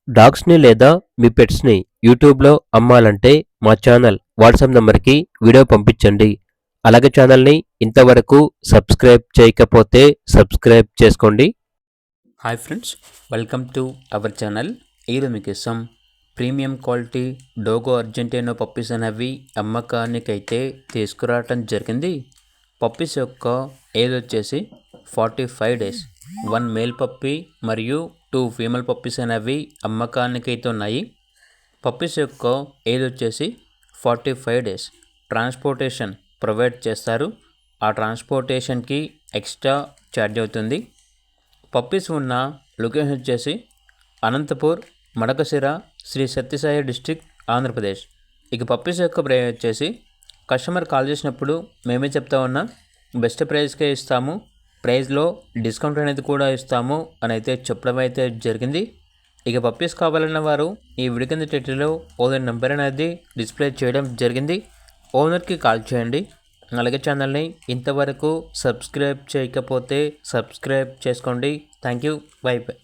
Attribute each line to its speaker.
Speaker 1: డాగ్స్‌ని లేదా మీ పెట్స్‌ని యూట్యూబ్‌లో అమ్మాలంటే మా ఛానల్ వాట్సాప్ నంబర్‌కి వీడియో పంపించండి. అలాగే ఛానల్‌ని ఇంతవరకు సబ్స్క్రైబ్ చేయకపోతే సబ్స్క్రైబ్ చేసుకోండి.
Speaker 2: Hi friends, welcome to our channel. ఈరోజు మీకోసం ప్రీమియం క్వాలిటీ డోగో అర్జెంటీనో పప్పీస్ అనేవి అమ్మకానికైతే తీసుకురావటం జరిగింది. పప్పీస్ యొక్క ఏజ్ వచ్చేసి 45 డేస్. 1 మేల్ పప్పీ మరియు 2 ఫీమేల్ పప్పీస్ అనేవి అమ్మకానికైతే ఉన్నాయి. పప్పీస్ యొక్క ఏజ్ వచ్చేసి 45 డేస్. ట్రాన్స్పోర్టేషన్ ప్రొవైడ్ చేస్తారు. ఆ ట్రాన్స్పోర్టేషన్కి ఎక్స్ట్రా ఛార్జ్ అవుతుంది. పప్పీస్ ఉన్న లొకేషన్ వచ్చేసి అనంతపూర్, మడకశిర, శ్రీ సత్యసాయి డిస్ట్రిక్ట్, ఆంధ్రప్రదేశ్. ఇక పప్పీస్ యొక్క ప్రైస్ వచ్చేసి కస్టమర్ కాల్ చేసినప్పుడు మేమే చెప్తా ఉన్నాం, బెస్ట్ ప్రైస్కే ఇస్తాము, ప్రైస్లో డిస్కౌంట్ అనేది కూడా ఇస్తాము అని అయితే చెప్పడం అయితే జరిగింది. ఇక పప్పీస్ కావాలన్న వారు ఈ వీడియో కింద టైటిల్లో ఓనర్ నెంబర్ అనేది డిస్ప్లే చేయడం జరిగింది. ఓనర్కి కాల్ చేయండి. అలాగే ఛానల్ని ఇంతవరకు సబ్స్క్రైబ్ చేయకపోతే సబ్స్క్రైబ్ చేసుకోండి. Thank you. By by.